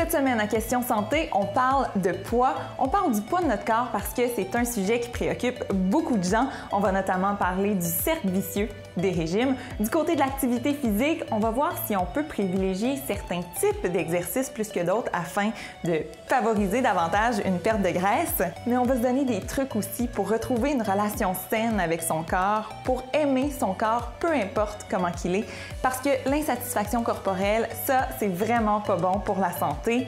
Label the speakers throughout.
Speaker 1: Cette semaine à Question Santé, on parle de poids. On parle du poids de notre corps parce que c'est un sujet qui préoccupe beaucoup de gens. On va notamment parler du cercle vicieux des régimes. Du côté de l'activité physique, on va voir si on peut privilégier certains types d'exercices plus que d'autres afin de favoriser davantage une perte de graisse. Mais on va se donner des trucs aussi pour retrouver une relation saine avec son corps, pour aimer son corps, peu importe comment qu'il est, parce que l'insatisfaction corporelle, ça, c'est vraiment pas bon pour la santé.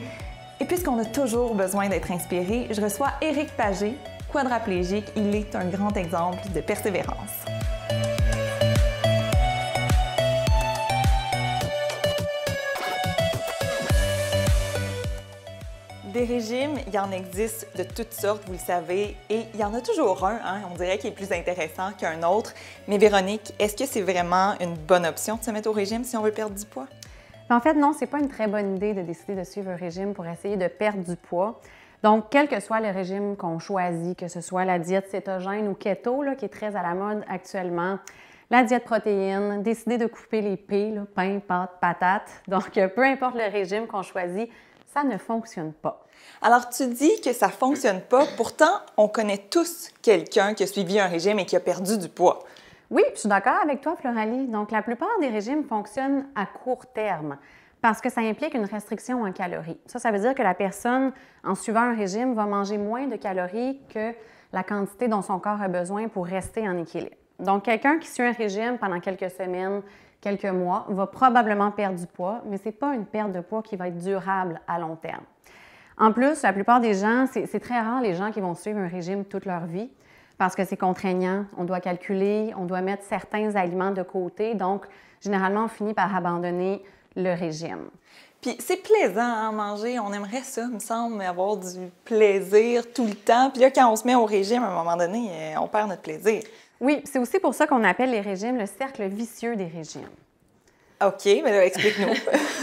Speaker 1: Et puisqu'on a toujours besoin d'être inspiré, je reçois Éric Pagé, quadraplégique. Il est un grand exemple de persévérance. Des régimes, il y en existe de toutes sortes, vous le savez, et il y en a toujours un, on dirait qu'il est plus intéressant qu'un autre. Mais Véronique, est-ce que c'est vraiment une bonne option de se mettre au régime si on veut perdre du poids?
Speaker 2: En fait, non, c'est pas une très bonne idée de décider de suivre un régime pour essayer de perdre du poids. Donc, quel que soit le régime qu'on choisit, que ce soit la diète cétogène ou keto, là, qui est très à la mode actuellement, la diète protéine, décider de couper les P, là, pain, pâtes, patates. Donc, peu importe le régime qu'on choisit, ça ne fonctionne pas.
Speaker 1: Alors, tu dis que ça ne fonctionne pas. Pourtant, on connaît tous quelqu'un qui a suivi un régime et qui a perdu du poids.
Speaker 2: Oui, je suis d'accord avec toi, Floralie. Donc, la plupart des régimes fonctionnent à court terme parce que ça implique une restriction en calories. Ça veut dire que la personne, en suivant un régime, va manger moins de calories que la quantité dont son corps a besoin pour rester en équilibre. Donc, quelqu'un qui suit un régime pendant quelques semaines, quelques mois, va probablement perdre du poids, mais ce n'est pas une perte de poids qui va être durable à long terme. En plus, la plupart des gens, c'est très rare les gens qui vont suivre un régime toute leur vie parce que c'est contraignant, on doit calculer, on doit mettre certains aliments de côté, donc généralement on finit par abandonner le régime.
Speaker 1: Puis c'est plaisant à manger, on aimerait ça, me semble, avoir du plaisir tout le temps. Puis là, quand on se met au régime, à un moment donné, on perd notre plaisir.
Speaker 2: Oui, c'est aussi pour ça qu'on appelle les régimes le cercle vicieux des régimes.
Speaker 1: OK, mais là, explique-nous.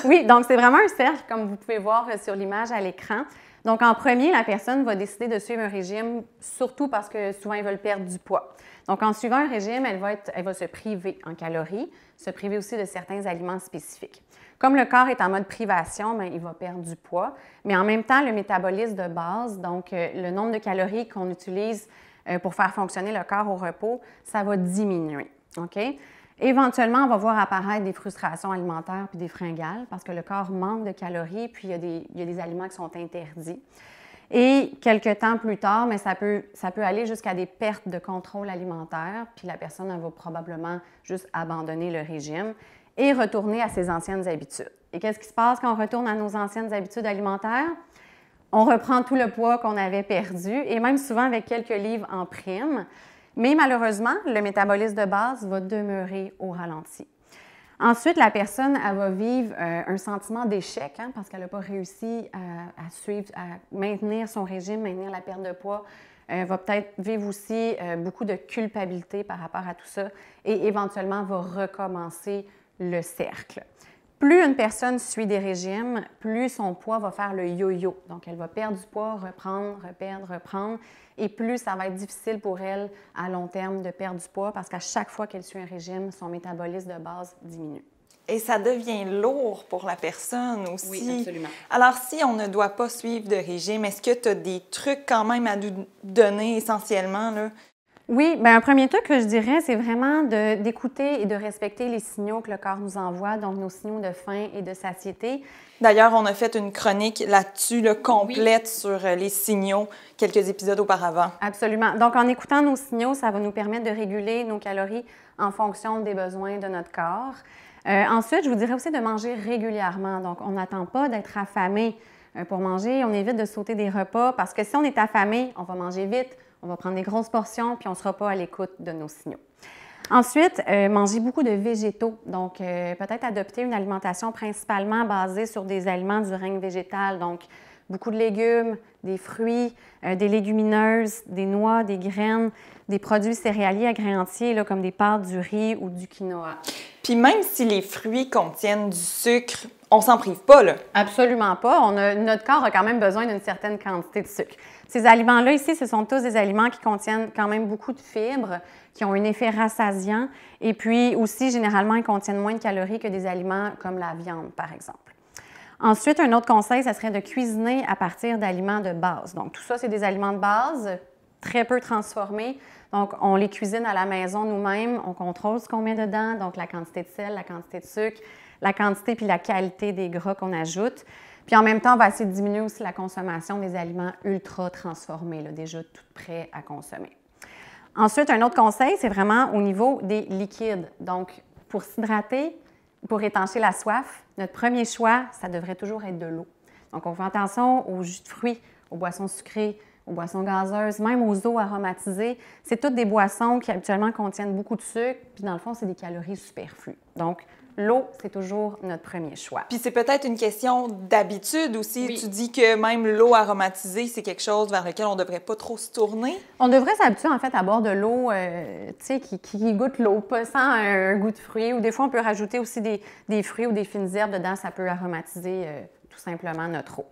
Speaker 2: Oui, donc c'est vraiment un cercle, comme vous pouvez voir sur l'image à l'écran. Donc, en premier, la personne va décider de suivre un régime, surtout parce que souvent, ils veulent perdre du poids. Donc, en suivant un régime, elle va se priver en calories, se priver aussi de certains aliments spécifiques. Comme le corps est en mode privation, bien, il va perdre du poids, mais en même temps, le métabolisme de base, donc le nombre de calories qu'on utilise pour faire fonctionner le corps au repos, ça va diminuer. OK? Éventuellement, on va voir apparaître des frustrations alimentaires puis des fringales parce que le corps manque de calories puis il y a des aliments qui sont interdits. Et quelques temps plus tard, mais ça peut aller jusqu'à des pertes de contrôle alimentaire puis la personne elle va probablement juste abandonner le régime et retourner à ses anciennes habitudes. Et qu'est-ce qui se passe quand on retourne à nos anciennes habitudes alimentaires? On reprend tout le poids qu'on avait perdu et même souvent avec quelques livres en prime. Mais malheureusement, le métabolisme de base va demeurer au ralenti. Ensuite, la personne elle va vivre un sentiment d'échec parce qu'elle n'a pas réussi à suivre, à maintenir son régime, maintenir la perte de poids. Elle va peut-être vivre aussi beaucoup de culpabilité par rapport à tout ça et éventuellement va recommencer le cercle. Plus une personne suit des régimes, plus son poids va faire le yo-yo. Donc, elle va perdre du poids, reprendre, reperdre, reprendre. Et plus ça va être difficile pour elle à long terme de perdre du poids parce qu'à chaque fois qu'elle suit un régime, son métabolisme de base diminue.
Speaker 1: Et ça devient lourd pour la personne aussi.
Speaker 2: Oui, absolument.
Speaker 1: Alors, si on ne doit pas suivre de régime, est-ce que tu as des trucs quand même à nous donner essentiellement, là?
Speaker 2: Oui, bien, un premier truc que je dirais, c'est vraiment d'écouter et de respecter les signaux que le corps nous envoie, donc nos signaux de faim et de satiété.
Speaker 1: D'ailleurs, on a fait une chronique là-dessus, complète sur les signaux, quelques épisodes auparavant.
Speaker 2: Absolument. Donc, en écoutant nos signaux, ça va nous permettre de réguler nos calories en fonction des besoins de notre corps. Ensuite, je vous dirais aussi de manger régulièrement. Donc, on n'attend pas d'être affamé pour manger. On évite de sauter des repas parce que si on est affamé, on va manger vite. On va prendre des grosses portions, puis on ne sera pas à l'écoute de nos signaux. Ensuite, manger beaucoup de végétaux. Donc, peut-être adopter une alimentation principalement basée sur des aliments du règne végétal. Donc, beaucoup de légumes, des fruits, des légumineuses, des noix, des graines, des produits céréaliers à grains entiers, là, comme des pâtes, du riz ou du quinoa.
Speaker 1: Puis même si les fruits contiennent du sucre, on s'en prive pas, là?
Speaker 2: Absolument pas. Notre corps a quand même besoin d'une certaine quantité de sucre. Ces aliments-là ici, ce sont tous des aliments qui contiennent quand même beaucoup de fibres, qui ont un effet rassasiant et puis aussi, généralement, ils contiennent moins de calories que des aliments comme la viande, par exemple. Ensuite, un autre conseil, ça serait de cuisiner à partir d'aliments de base. Donc, tout ça, c'est des aliments de base, très peu transformés. Donc, on les cuisine à la maison nous-mêmes, on contrôle ce qu'on met dedans, donc la quantité de sel, la quantité de sucre, la quantité puis la qualité des gras qu'on ajoute. Puis en même temps, on va essayer de diminuer aussi la consommation des aliments ultra transformés, là, déjà tout prêts à consommer. Ensuite, un autre conseil, c'est vraiment au niveau des liquides. Donc, pour s'hydrater, pour étancher la soif, notre premier choix, ça devrait toujours être de l'eau. Donc, on fait attention aux jus de fruits, aux boissons sucrées, aux boissons gazeuses, même aux eaux aromatisées. C'est toutes des boissons qui habituellement contiennent beaucoup de sucre, puis dans le fond, c'est des calories superflues. Donc, l'eau, c'est toujours notre premier choix.
Speaker 1: Puis c'est peut-être une question d'habitude aussi.
Speaker 2: Oui.
Speaker 1: Tu dis que même l'eau aromatisée, c'est quelque chose vers lequel on ne devrait pas trop se tourner.
Speaker 2: On devrait s'habituer en fait à boire de l'eau qui goûte l'eau, pas sans un goût de fruits. Ou des fois, on peut rajouter aussi des fruits ou des fines herbes dedans. Ça peut aromatiser tout simplement notre eau.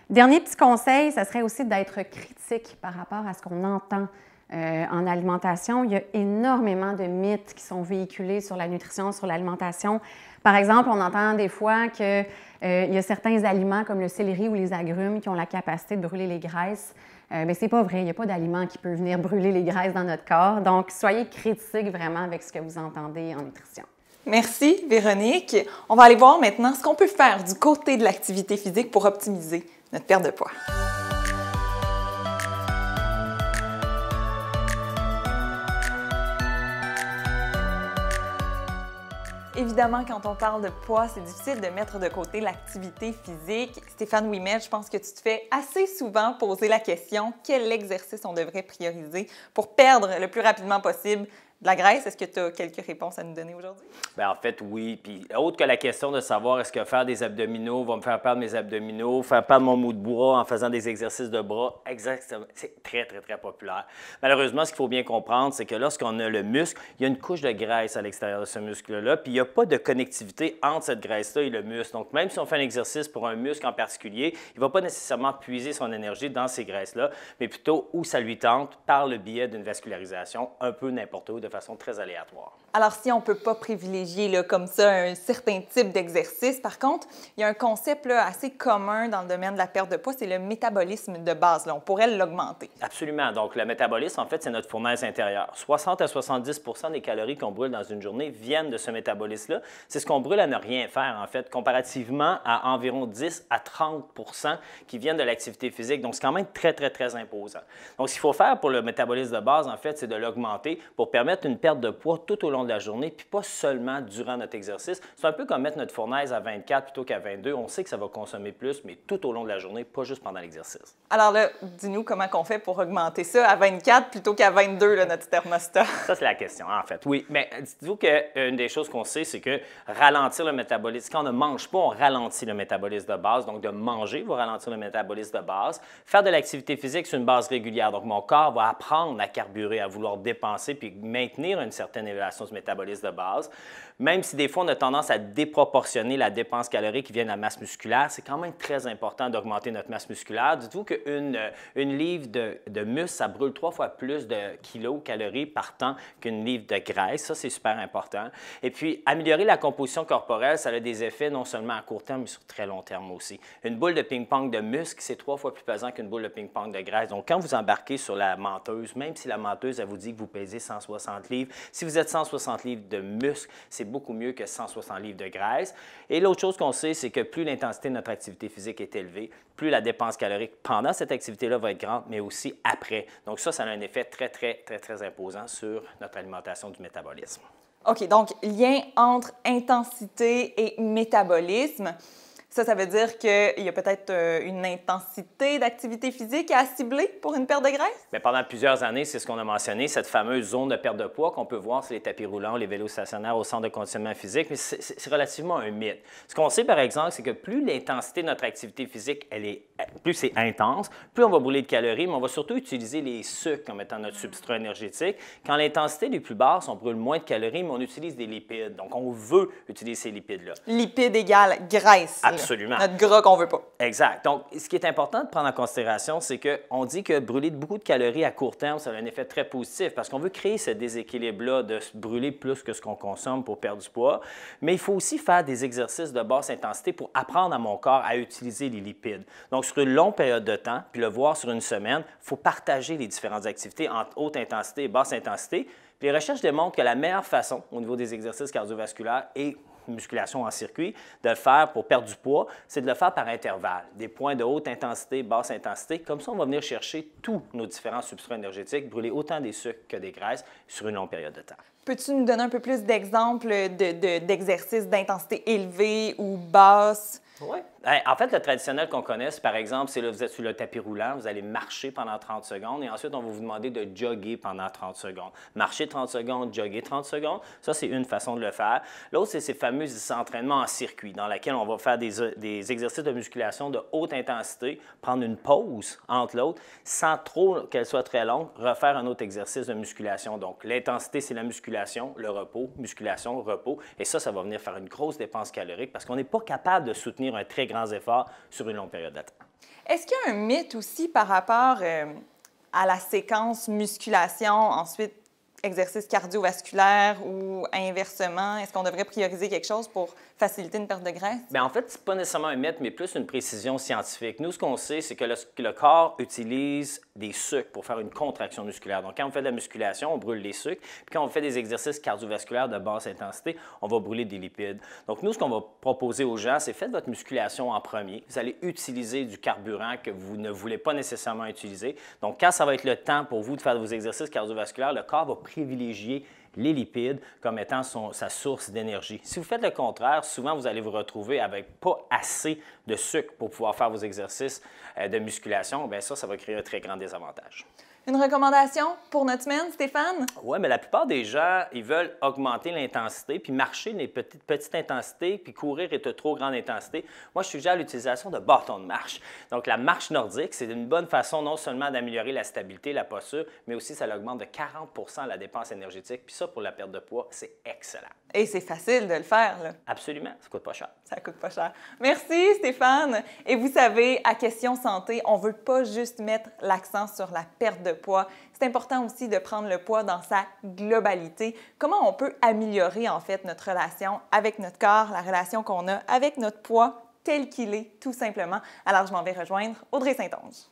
Speaker 2: Dernier petit conseil, ça serait aussi d'être critique par rapport à ce qu'on entend en alimentation. Il y a énormément de mythes qui sont véhiculés sur la nutrition, sur l'alimentation. Par exemple, on entend des fois qu'il y a certains aliments comme le céleri ou les agrumes qui ont la capacité de brûler les graisses. Mais c'est pas vrai, il n'y a pas d'aliment qui peut venir brûler les graisses dans notre corps. Donc, soyez critique vraiment avec ce que vous entendez en nutrition.
Speaker 1: Merci, Véronique. On va aller voir maintenant ce qu'on peut faire du côté de l'activité physique pour optimiser notre perte de poids. Évidemment, quand on parle de poids, c'est difficile de mettre de côté l'activité physique. Stéphane Ouimet, je pense que tu te fais assez souvent poser la question quel exercice on devrait prioriser pour perdre le plus rapidement possible de la graisse. Est-ce que tu as quelques réponses à nous donner aujourd'hui?
Speaker 3: Bien, en fait, oui. Puis, autre que la question de savoir est-ce que faire des abdominaux va me faire perdre mes abdominaux, faire perdre mon mou de bois en faisant des exercices de bras, exactement, c'est très, très, très populaire. Malheureusement, ce qu'il faut bien comprendre, c'est que lorsqu'on a le muscle, il y a une couche de graisse à l'extérieur de ce muscle-là, puis il n'y a pas de connectivité entre cette graisse-là et le muscle. Donc, même si on fait un exercice pour un muscle en particulier, il ne va pas nécessairement puiser son énergie dans ces graisses-là, mais plutôt où ça lui tente par le biais d'une vascularisation un peu n'importe où, de façon très aléatoire.
Speaker 1: Alors, si on ne peut pas privilégier là, comme ça un certain type d'exercice, par contre, il y a un concept là, assez commun dans le domaine de la perte de poids, c'est le métabolisme de base. Là. On pourrait l'augmenter.
Speaker 3: Absolument. Donc, le métabolisme, en fait, c'est notre fournaise intérieure. 60 à 70 des calories qu'on brûle dans une journée viennent de ce métabolisme-là. C'est ce qu'on brûle à ne rien faire, en fait, comparativement à environ 10 à 30 qui viennent de l'activité physique. Donc, c'est quand même très, très, très imposant. Donc, ce qu'il faut faire pour le métabolisme de base, en fait, c'est de l'augmenter pour permettre une perte de poids tout au long de la journée, puis pas seulement durant notre exercice. C'est un peu comme mettre notre fournaise à 24 plutôt qu'à 22. On sait que ça va consommer plus, mais tout au long de la journée, pas juste pendant l'exercice.
Speaker 1: Alors là, dis-nous comment on fait pour augmenter ça à 24 plutôt qu'à 22, là, notre thermostat.
Speaker 3: Ça, c'est la question, en fait. Oui, mais dites-vous qu'une des choses qu'on sait, c'est que ralentir le métabolisme, quand on ne mange pas, on ralentit le métabolisme de base. Donc, de manger va ralentir le métabolisme de base. Faire de l'activité physique sur une base régulière. Donc, mon corps va apprendre à carburer, à vouloir dépenser puis maintenir une certaine élévation du métabolisme de base. Même si des fois, on a tendance à déproportionner la dépense calorique qui vient de la masse musculaire, c'est quand même très important d'augmenter notre masse musculaire. Dites-vous qu'une livre de muscle, ça brûle 3 fois plus de kilocalories par temps qu'une livre de graisse. Ça, c'est super important. Et puis, améliorer la composition corporelle, ça a des effets non seulement à court terme, mais sur très long terme aussi. Une boule de ping-pong de muscle, c'est 3 fois plus pesant qu'une boule de ping-pong de graisse. Donc, quand vous embarquez sur la menteuse, même si la menteuse, elle vous dit que vous pesez 160 livres, si vous êtes 160 livres de muscle, c'est beaucoup mieux que 160 livres de graisse. Et l'autre chose qu'on sait, c'est que plus l'intensité de notre activité physique est élevée, plus la dépense calorique pendant cette activité-là va être grande, mais aussi après. Donc ça a un effet très, très, très, très imposant sur notre alimentation du métabolisme.
Speaker 1: OK, donc lien entre intensité et métabolisme. Ça veut dire qu'il y a peut-être une intensité d'activité physique à cibler pour une perte de graisse?
Speaker 3: Bien, pendant plusieurs années, c'est ce qu'on a mentionné, cette fameuse zone de perte de poids qu'on peut voir sur les tapis roulants, les vélos stationnaires au centre de conditionnement physique, mais c'est relativement un mythe. Ce qu'on sait, par exemple, c'est que plus l'intensité de notre activité physique, plus c'est intense, plus on va brûler de calories, mais on va surtout utiliser les sucres comme étant notre substrat énergétique. Quand l'intensité est plus basse, on brûle moins de calories, mais on utilise des lipides. Donc, on veut utiliser ces lipides-là.
Speaker 1: Lipides égale graisse.
Speaker 3: Absolument.
Speaker 1: Notre gras qu'on veut pas.
Speaker 3: Exact. Donc, ce qui est important de prendre en considération, c'est qu'on dit que brûler beaucoup de calories à court terme, ça a un effet très positif parce qu'on veut créer ce déséquilibre-là de se brûler plus que ce qu'on consomme pour perdre du poids. Mais il faut aussi faire des exercices de basse intensité pour apprendre à mon corps à utiliser les lipides. Donc, sur une longue période de temps, puis le voir sur une semaine, il faut partager les différentes activités entre haute intensité et basse intensité. Puis les recherches démontrent que la meilleure façon, au niveau des exercices cardiovasculaires et musculation en circuit, de le faire pour perdre du poids, c'est de le faire par intervalle. Des points de haute intensité, basse intensité. Comme ça, on va venir chercher tous nos différents substrats énergétiques, brûler autant des sucres que des graisses sur une longue période de temps.
Speaker 1: Peux-tu nous donner un peu plus d'exemples d'exercices d'intensité élevée ou basse?
Speaker 3: Oui. En fait, le traditionnel qu'on connaît, par exemple, c'est là, vous êtes sur le tapis roulant, vous allez marcher pendant 30 secondes et ensuite, on va vous demander de jogger pendant 30 secondes. Marcher 30 secondes, jogger 30 secondes, ça, c'est une façon de le faire. L'autre, c'est ces fameux entraînements en circuit dans lesquels on va faire des exercices de musculation de haute intensité, prendre une pause entre l'autre, sans trop qu'elle soit très longue, refaire un autre exercice de musculation. Donc, l'intensité, c'est la musculation, le repos, musculation, repos. Et ça va venir faire une grosse dépense calorique parce qu'on n'est pas capable de soutenir un très grand efforts sur une longue période de temps.
Speaker 1: Est-ce qu'il y a un mythe aussi par rapport à la séquence musculation, ensuite exercice cardiovasculaire ou inversement? Est-ce qu'on devrait prioriser quelque chose pour faciliter une perte de graisse?
Speaker 3: Bien, en fait, ce n'est pas nécessairement un mythe, mais plus une précision scientifique. Nous, ce qu'on sait, c'est que le corps utilise des sucres pour faire une contraction musculaire. Donc, quand on fait de la musculation, on brûle les sucres. Puis quand on fait des exercices cardiovasculaires de basse intensité, on va brûler des lipides. Donc, nous, ce qu'on va proposer aux gens, c'est faites votre musculation en premier. Vous allez utiliser du carburant que vous ne voulez pas nécessairement utiliser. Donc, quand ça va être le temps pour vous de faire vos exercices cardiovasculaires, le corps va privilégier les lipides comme étant sa source d'énergie. Si vous faites le contraire, souvent vous allez vous retrouver avec pas assez de sucre pour pouvoir faire vos exercices de musculation. Bien ça va créer un très grand désavantage.
Speaker 1: Une recommandation pour notre semaine, Stéphane?
Speaker 3: Oui, mais la plupart des gens, ils veulent augmenter l'intensité, puis marcher des petites intensités, puis courir est de trop grande intensité. Moi, je suggère l'utilisation de bâtons de marche. Donc, la marche nordique, c'est une bonne façon non seulement d'améliorer la stabilité, la posture, mais aussi ça augmente de 40 la dépense énergétique. Puis ça, pour la perte de poids, c'est excellent.
Speaker 1: Et c'est facile de le faire, là.
Speaker 3: Absolument, ça coûte pas cher.
Speaker 1: Ça coûte pas cher. Merci, Stéphane. Et vous savez, à Question Santé, on veut pas juste mettre l'accent sur la perte de poids. C'est important aussi de prendre le poids dans sa globalité. Comment on peut améliorer, en fait, notre relation avec notre corps, la relation qu'on a avec notre poids tel qu'il est, tout simplement. Alors, je m'en vais rejoindre Audrey Saint-Onge.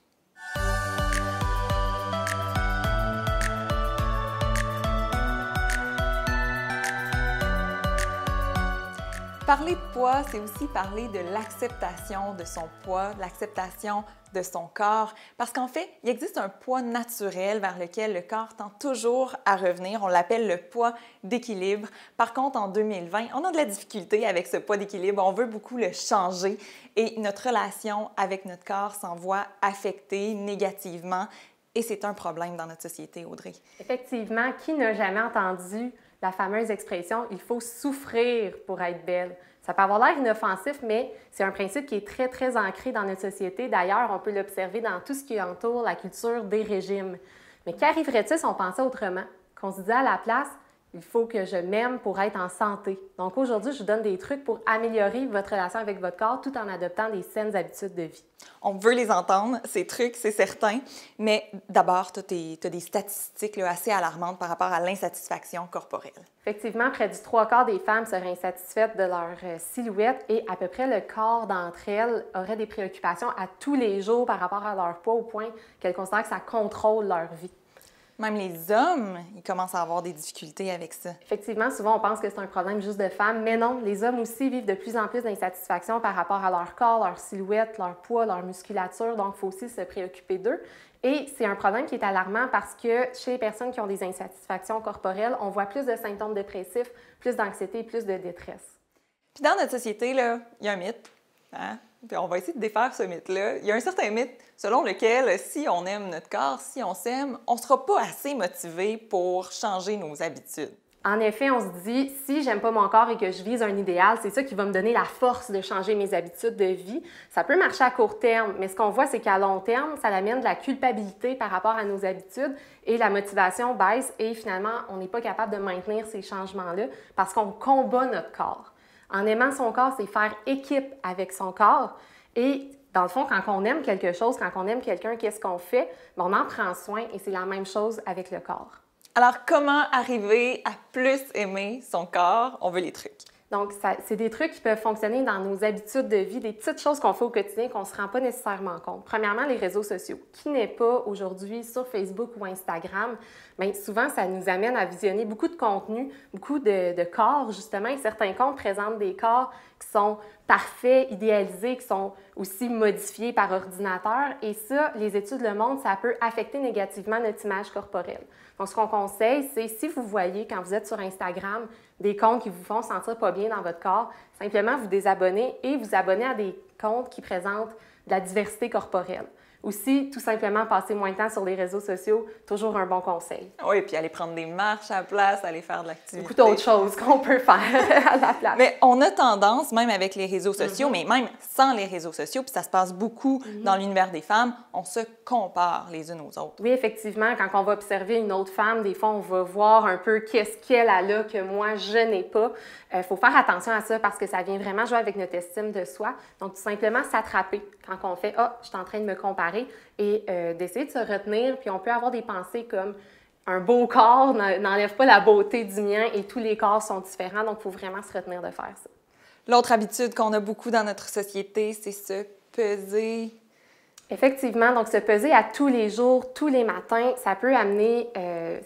Speaker 1: Parler de poids, c'est aussi parler de l'acceptation de son poids, de l'acceptation de son corps, parce qu'en fait, il existe un poids naturel vers lequel le corps tend toujours à revenir. On l'appelle le poids d'équilibre. Par contre, en 2020, on a de la difficulté avec ce poids d'équilibre. On veut beaucoup le changer et notre relation avec notre corps s'en voit affectée négativement. Et c'est un problème dans notre société, Audrey.
Speaker 2: Effectivement, qui n'a jamais entendu la fameuse expression « il faut souffrir pour être belle ». Ça peut avoir l'air inoffensif, mais c'est un principe qui est très, très ancré dans notre société. D'ailleurs, on peut l'observer dans tout ce qui entoure la culture des régimes. Mais qu'arriverait-il si on pensait autrement? Qu'on se disait à la place « il faut que je m'aime pour être en santé ». Donc aujourd'hui, je vous donne des trucs pour améliorer votre relation avec votre corps tout en adoptant des saines habitudes de vie.
Speaker 1: On veut les entendre, ces trucs, c'est certain. Mais d'abord, tu as des statistiques là, assez alarmantes par rapport à l'insatisfaction corporelle.
Speaker 2: Effectivement, près du 3/4 des femmes seraient insatisfaites de leur silhouette et à peu près le quart d'entre elles auraient des préoccupations à tous les jours par rapport à leur poids au point qu'elles considèrent que ça contrôle leur vie.
Speaker 1: Même les hommes, ils commencent à avoir des difficultés avec ça.
Speaker 2: Effectivement, souvent, on pense que c'est un problème juste de femmes, mais non, les hommes aussi vivent de plus en plus d'insatisfaction par rapport à leur corps, leur silhouette, leur poids, leur musculature, donc il faut aussi se préoccuper d'eux. Et c'est un problème qui est alarmant parce que chez les personnes qui ont des insatisfactions corporelles, on voit plus de symptômes dépressifs, plus d'anxiété et plus de détresse.
Speaker 1: Puis dans notre société, là, il y a un mythe, hein? Puis on va essayer de défaire ce mythe-là. Il y a un certain mythe selon lequel, si on aime notre corps, si on s'aime, on ne sera pas assez motivé pour changer nos habitudes.
Speaker 2: En effet, on se dit, si j'aime pas mon corps et que je vise un idéal, c'est ça qui va me donner la force de changer mes habitudes de vie. Ça peut marcher à court terme, mais ce qu'on voit, c'est qu'à long terme, ça amène de la culpabilité par rapport à nos habitudes et la motivation baisse et finalement, on n'est pas capable de maintenir ces changements-là parce qu'on combat notre corps. En aimant son corps, c'est faire équipe avec son corps. Et dans le fond, quand on aime quelque chose, quand on aime quelqu'un, qu'est-ce qu'on fait? Bien, on en prend soin et c'est la même chose avec le corps.
Speaker 1: Alors, comment arriver à plus aimer son corps? On veut les trucs.
Speaker 2: Donc, c'est des trucs qui peuvent fonctionner dans nos habitudes de vie, des petites choses qu'on fait au quotidien qu'on ne se rend pas nécessairement compte. Premièrement, les réseaux sociaux. Qui n'est pas aujourd'hui sur Facebook ou Instagram? Bien, souvent, ça nous amène à visionner beaucoup de contenu, beaucoup de corps, justement. Et certains comptes présentent des corps qui sont parfaits, idéalisés, qui sont aussi modifiés par ordinateur. Et ça, les études le montrent, ça peut affecter négativement notre image corporelle. Donc, ce qu'on conseille, c'est si vous voyez, quand vous êtes sur Instagram, des comptes qui vous font sentir pas bien dans votre corps, simplement vous désabonner et vous abonner à des comptes qui présentent de la diversité corporelle. Aussi, tout simplement, passer moins de temps sur les réseaux sociaux, toujours un bon conseil.
Speaker 1: Oui, puis aller prendre des marches à la place, aller faire de l'activité.
Speaker 2: Beaucoup d'autres choses qu'on peut faire à la place.
Speaker 1: Mais on a tendance, même avec les réseaux sociaux, mais même sans les réseaux sociaux, puis ça se passe beaucoup dans l'univers des femmes, on se compare les unes aux autres.
Speaker 2: Oui, effectivement, quand on va observer une autre femme, des fois, on va voir un peu qu'est-ce qu'elle a là que moi, je n'ai pas. Il faut faire attention à ça parce que ça vient vraiment jouer avec notre estime de soi. Donc, tout simplement s'attraper quand on fait « Ah, je suis en train de me comparer » et d'essayer de se retenir. Puis on peut avoir des pensées comme « Un beau corps n'enlève pas la beauté du mien et tous les corps sont différents. » Donc, il faut vraiment se retenir de faire ça.
Speaker 1: L'autre habitude qu'on a beaucoup dans notre société, c'est se peser.
Speaker 2: Effectivement, donc se peser à tous les jours, tous les matins, ça peut amener,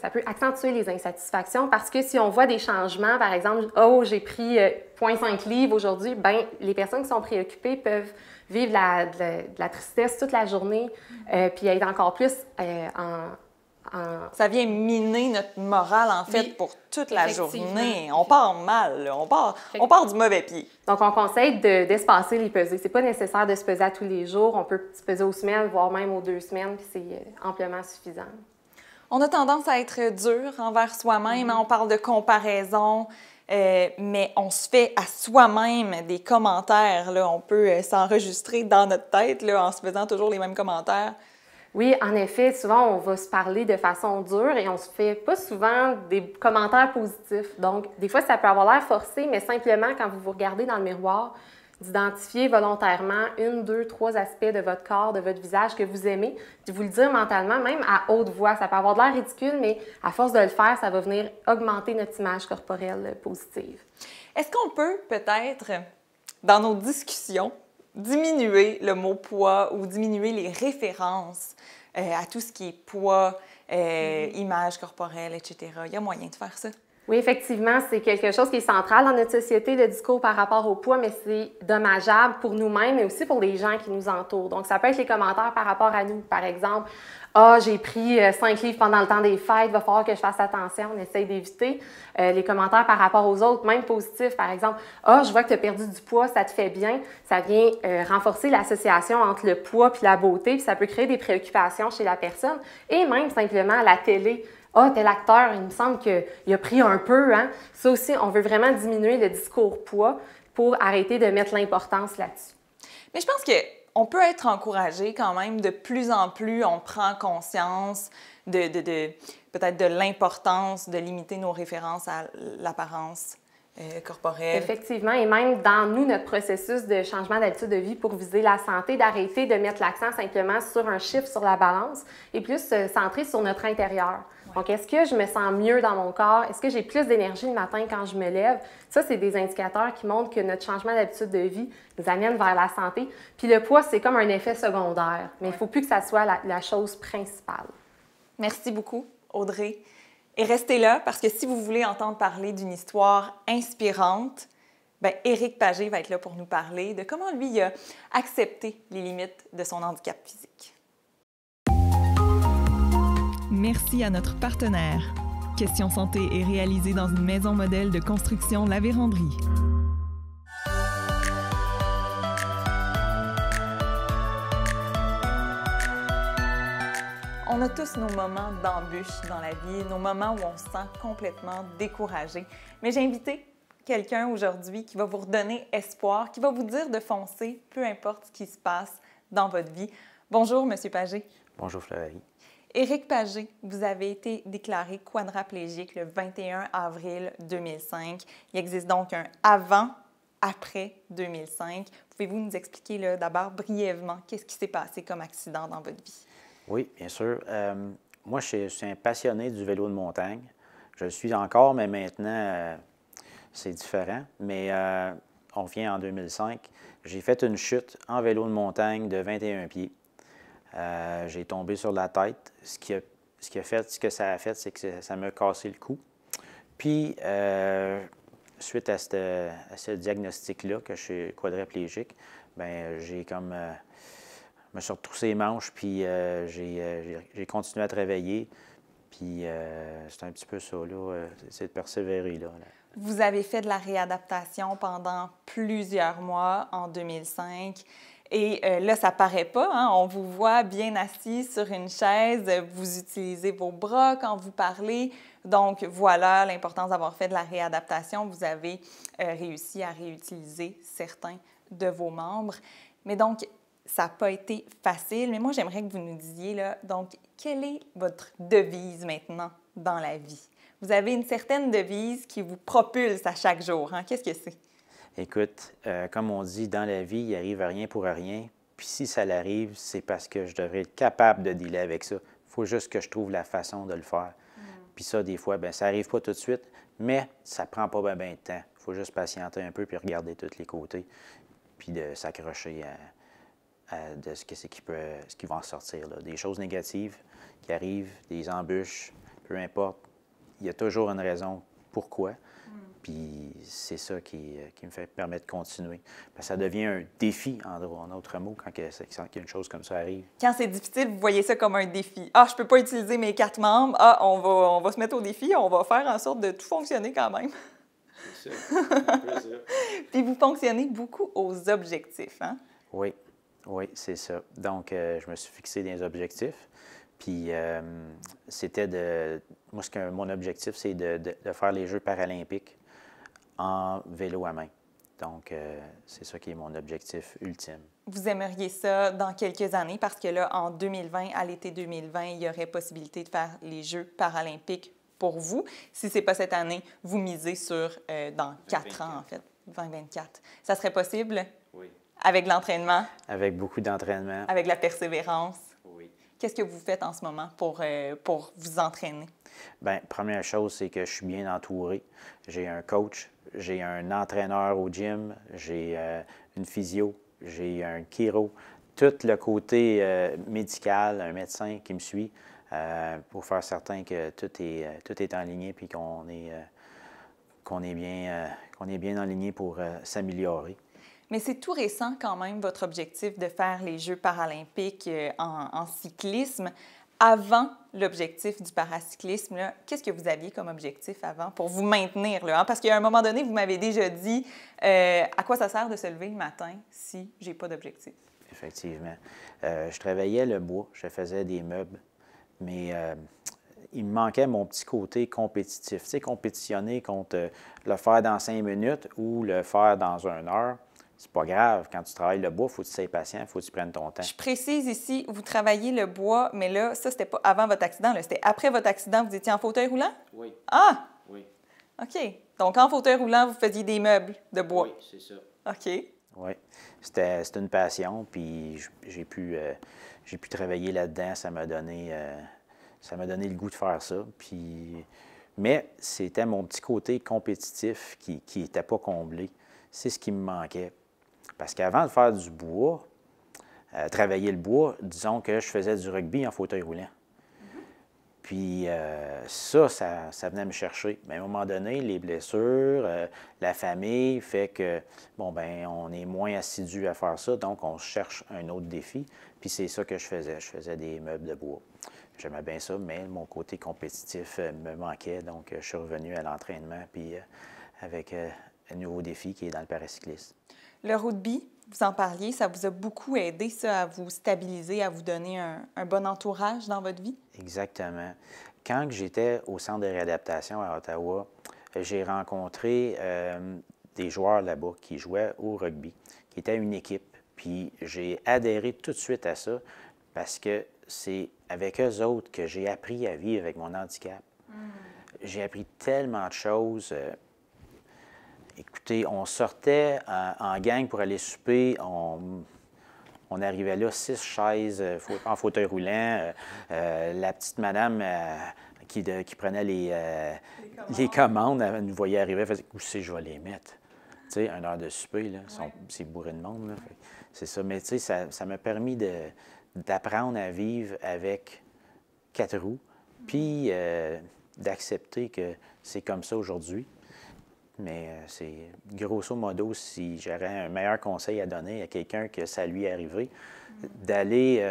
Speaker 2: ça peut accentuer les insatisfactions parce que si on voit des changements, par exemple, « Oh, j'ai pris 0,5 livres aujourd'hui », bien, les personnes qui sont préoccupées peuvent vivre de la tristesse toute la journée, puis être encore plus
Speaker 1: Ça vient miner notre morale, en fait, pour toute la journée. On part mal, là. On part du mauvais pied.
Speaker 2: Donc, on conseille d'espacer les pesées. C'est pas nécessaire de se peser à tous les jours. On peut se peser aux semaines, voire même aux 2 semaines, puis c'est amplement suffisant.
Speaker 1: On a tendance à être dur envers soi-même. On parle de comparaison, mais on se fait à soi-même des commentaires. Là. On peut s'enregistrer dans notre tête là, en se faisant toujours les mêmes commentaires.
Speaker 2: Oui, en effet, souvent, on va se parler de façon dure et on se fait pas souvent des commentaires positifs. Donc, des fois, ça peut avoir l'air forcé, mais simplement, quand vous vous regardez dans le miroir, d'identifier volontairement 1, 2, 3 aspects de votre corps, de votre visage que vous aimez, puis vous le dire mentalement, même à haute voix. Ça peut avoir de l'air ridicule, mais à force de le faire, ça va venir augmenter notre image corporelle positive.
Speaker 1: Est-ce qu'on peut peut-être, dans nos discussions, diminuer le mot poids ou diminuer les références à tout ce qui est poids, image corporelle, etc. Il y a moyen de faire ça?
Speaker 2: Oui, effectivement, c'est quelque chose qui est central dans notre société, le discours par rapport au poids, mais c'est dommageable pour nous-mêmes, mais aussi pour les gens qui nous entourent. Donc, ça peut être les commentaires par rapport à nous. Par exemple, « Ah, j'ai pris 5 livres pendant le temps des fêtes, il va falloir que je fasse attention. » On essaye d'éviter. Les commentaires par rapport aux autres, même positifs, par exemple, « Ah, je vois que tu as perdu du poids, ça te fait bien. » Ça vient renforcer l'association entre le poids et la beauté, puis ça peut créer des préoccupations chez la personne. Et même simplement à la télé. « Ah, tel acteur, il me semble qu'il a pris un peu. » Hein? Ça aussi, on veut vraiment diminuer le discours poids pour arrêter de mettre l'importance là-dessus.
Speaker 1: Mais je pense qu'on peut être encouragé quand même. De plus en plus, on prend conscience peut-être de l'importance de limiter nos références à l'apparence corporelle.
Speaker 2: Effectivement, et même dans nous, notre processus de changement d'habitude de vie pour viser la santé, d'arrêter de mettre l'accent simplement sur un chiffre sur la balance et plus se centrer sur notre intérieur. Donc, est-ce que je me sens mieux dans mon corps? Est-ce que j'ai plus d'énergie le matin quand je me lève? Ça, c'est des indicateurs qui montrent que notre changement d'habitude de vie nous amène vers la santé. Puis le poids, c'est comme un effet secondaire, mais il ne faut plus que ça soit la chose principale.
Speaker 1: Merci beaucoup, Audrey. Et restez là parce que si vous voulez entendre parler d'une histoire inspirante, bien, Éric Pagé va être là pour nous parler de comment lui a accepté les limites de son handicap physique.
Speaker 4: Merci à notre partenaire. Question Santé est réalisée dans une maison modèle de construction La Vérandrie.
Speaker 1: On a tous nos moments d'embûche dans la vie, nos moments où on se sent complètement découragé. Mais j'ai invité quelqu'un aujourd'hui qui va vous redonner espoir, qui va vous dire de foncer, peu importe ce qui se passe dans votre vie. Bonjour, M. Pagé.
Speaker 3: Bonjour, Flavie.
Speaker 1: Éric Pagé, vous avez été déclaré quadraplégique le 21 avril 2005. Il existe donc un avant après 2005. Pouvez-vous nous expliquer là, d'abord brièvement qu'est-ce qui s'est passé comme accident dans votre vie?
Speaker 5: Oui, bien sûr. Moi, je suis un passionné du vélo de montagne. Je le suis encore, mais maintenant, c'est différent. Mais on revient en 2005. J'ai fait une chute en vélo de montagne de 21 pieds. J'ai tombé sur la tête. Ce que ça a fait, c'est que ça m'a cassé le cou. Puis, suite à ce diagnostic-là, que je suis quadriplégique, bien, j'ai comme... je me suis retroussé les manches, puis j'ai continué à travailler. Puis c'est un petit peu ça, là, c'est de persévérer, là.
Speaker 1: Vous avez fait de la réadaptation pendant plusieurs mois en 2005. Et là, ça paraît pas, hein? On vous voit bien assis sur une chaise, vous utilisez vos bras quand vous parlez. Donc, voilà l'importance d'avoir fait de la réadaptation. Vous avez réussi à réutiliser certains de vos membres. Mais donc, ça n'a pas été facile. Mais moi, j'aimerais que vous nous disiez, là, donc, quelle est votre devise maintenant dans la vie? Vous avez une certaine devise qui vous propulse à chaque jour, hein? Qu'est-ce que c'est?
Speaker 5: Écoute, comme on dit, dans la vie, il arrive rien pour rien. Puis si ça l'arrive, c'est parce que je devrais être capable de dealer avec ça. Il faut juste que je trouve la façon de le faire. Puis ça, des fois, bien, ça n'arrive pas tout de suite, mais ça prend pas bien de temps. Il faut juste patienter un peu puis regarder tous les côtés, puis de s'accrocher de ce qui va en sortir, là. Des choses négatives qui arrivent, des embûches, peu importe. Il y a toujours une raison pourquoi. Puis c'est ça qui me permet de continuer. Parce que ça devient un défi, en d'autres mots, quand une chose comme ça arrive.
Speaker 1: Quand c'est difficile, vous voyez ça comme un défi. Ah, je ne peux pas utiliser mes 4 membres. Ah, on va se mettre au défi, on va faire en sorte de tout fonctionner quand même.
Speaker 5: C'est ça. Un peu ça.
Speaker 1: Puis vous fonctionnez beaucoup aux objectifs, hein?
Speaker 5: Oui, c'est ça. Donc, je me suis fixé des objectifs. Puis, moi, mon objectif, c'est de faire les Jeux paralympiques en vélo à main. Donc, c'est ça qui est mon objectif ultime.
Speaker 1: Vous aimeriez ça dans quelques années parce que là, en 2020, à l'été 2020, il y aurait possibilité de faire les Jeux paralympiques pour vous. Si ce n'est pas cette année, vous misez sur dans 4 ans, en fait, 2024. Ça serait possible?
Speaker 5: Oui.
Speaker 1: Avec l'entraînement?
Speaker 5: Avec beaucoup d'entraînement.
Speaker 1: Avec la persévérance?
Speaker 5: Oui.
Speaker 1: Qu'est-ce que vous faites en ce moment pour vous entraîner? Bien,
Speaker 5: première chose, c'est que je suis bien entouré. J'ai un coach, j'ai un entraîneur au gym, j'ai une physio, j'ai un chiro. Tout le côté médical, un médecin qui me suit pour faire certain que tout est en ligne et qu'on est bien en ligne pour s'améliorer.
Speaker 1: Mais c'est tout récent quand même, votre objectif de faire les Jeux paralympiques en cyclisme. Avant l'objectif du paracyclisme, qu'est-ce que vous aviez comme objectif avant pour vous maintenir? Là, hein? Parce qu'à un moment donné, vous m'avez déjà dit à quoi ça sert de se lever le matin si j'ai pas d'objectif?
Speaker 5: Effectivement. Je travaillais le bois, je faisais des meubles, mais il me manquait mon petit côté compétitif. Tu sais, compétitionner contre le faire dans 5 minutes ou le faire dans 1 heure. C'est pas grave. Quand tu travailles le bois, il faut que tu sois patient, il faut que tu prennes ton temps.
Speaker 1: Je précise ici, vous travaillez le bois, mais là, ça, c'était pas avant votre accident. C'était après votre accident, vous étiez en fauteuil roulant?
Speaker 5: Oui.
Speaker 1: Ah!
Speaker 5: Oui.
Speaker 1: OK. Donc, en fauteuil roulant, vous faisiez des meubles de bois?
Speaker 5: Oui, c'est ça.
Speaker 1: OK.
Speaker 5: Oui. C'était une passion, puis j'ai pu travailler là-dedans. Ça m'a donné le goût de faire ça. Mais c'était mon petit côté compétitif qui n'était pas comblé. C'est ce qui me manquait. Parce qu'avant de faire du bois, travailler le bois, disons que je faisais du rugby en fauteuil roulant. Puis ça venait me chercher. Mais à un moment donné, les blessures, la famille fait que, bon, ben on est moins assidu à faire ça, donc on cherche un autre défi. Puis c'est ça que je faisais. Je faisais des meubles de bois. J'aimais bien ça, mais mon côté compétitif me manquait, donc je suis revenu à l'entraînement, puis avec un nouveau défi qui est dans le paracyclisme.
Speaker 1: Le rugby, vous en parliez, ça vous a beaucoup aidé, ça, à vous stabiliser, à vous donner un bon entourage dans votre vie?
Speaker 5: Exactement. Quand j'étais au centre de réadaptation à Ottawa, j'ai rencontré des joueurs là-bas qui jouaient au rugby, qui étaient une équipe. Puis j'ai adhéré tout de suite à ça parce que c'est avec eux autres que j'ai appris à vivre avec mon handicap. J'ai appris tellement de choses. Écoutez, on sortait en gang pour aller souper. On arrivait là, 6 chaises en fauteuil roulant. La petite madame qui prenait les commandes, elle nous voyait arriver, elle faisait « Où c'est je vais les mettre? » Tu sais, 1 heure de souper, là, c'est bourré de monde. C'est ça. Mais tu sais, ça m'a permis d'apprendre à vivre avec 4 roues, puis d'accepter que c'est comme ça aujourd'hui. Mais c'est grosso modo, si j'aurais un meilleur conseil à donner à quelqu'un que ça lui est arrivé, d'aller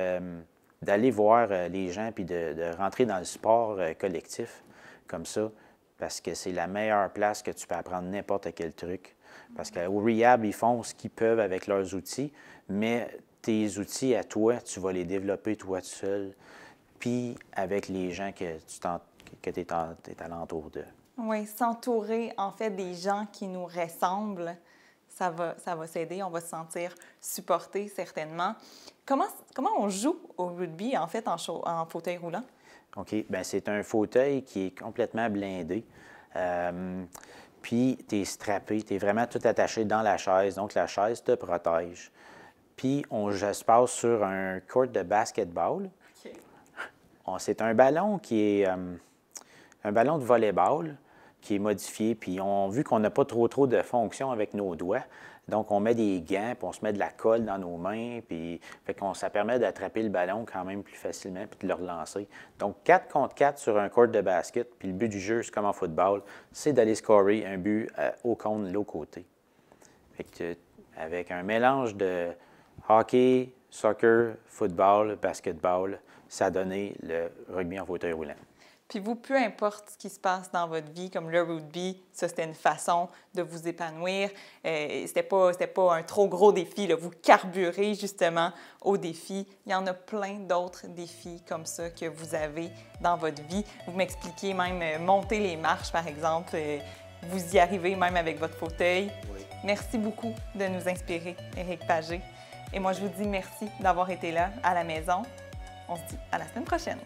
Speaker 5: voir les gens puis de rentrer dans le sport collectif comme ça, parce que c'est la meilleure place que tu peux apprendre n'importe quel truc. Parce qu'au rehab, ils font ce qu'ils peuvent avec leurs outils, mais tes outils à toi, tu vas les développer toi tout seul, puis avec les gens que tu es alentour d'eux.
Speaker 1: Oui, s'entourer en fait des gens qui nous ressemblent, ça va s'aider, on va se sentir supporté certainement. Comment on joue au rugby en fait en fauteuil roulant? OK, bien
Speaker 5: c'est un fauteuil qui est complètement blindé. Puis tu es strappé, tu es vraiment tout attaché dans la chaise, donc la chaise te protège. Puis se passe sur un court de basketball. OK. C'est un ballon qui est un ballon de volleyball qui est modifié, puis vu qu'on n'a pas trop de fonctions avec nos doigts, donc on met des gants, puis on se met de la colle dans nos mains, puis ça permet d'attraper le ballon quand même plus facilement, puis de le relancer. Donc 4 contre 4 sur un court de basket, puis le but du jeu, c'est comme en football, c'est d'aller scorer un but au cône de l'autre côté. Fait que, avec un mélange de hockey, soccer, football, basketball, ça a donné le rugby en fauteuil roulant.
Speaker 1: Puis vous, peu importe ce qui se passe dans votre vie, comme le rugby, ça, c'était une façon de vous épanouir. C'était pas un trop gros défi, là. Vous carburez justement au défi. Il y en a plein d'autres défis comme ça que vous avez dans votre vie. Vous m'expliquez même monter les marches, par exemple. Vous y arrivez même avec votre fauteuil. Oui. Merci beaucoup de nous inspirer, Éric Pagé. Et moi, je vous dis merci d'avoir été là à la maison. On se dit à la semaine prochaine.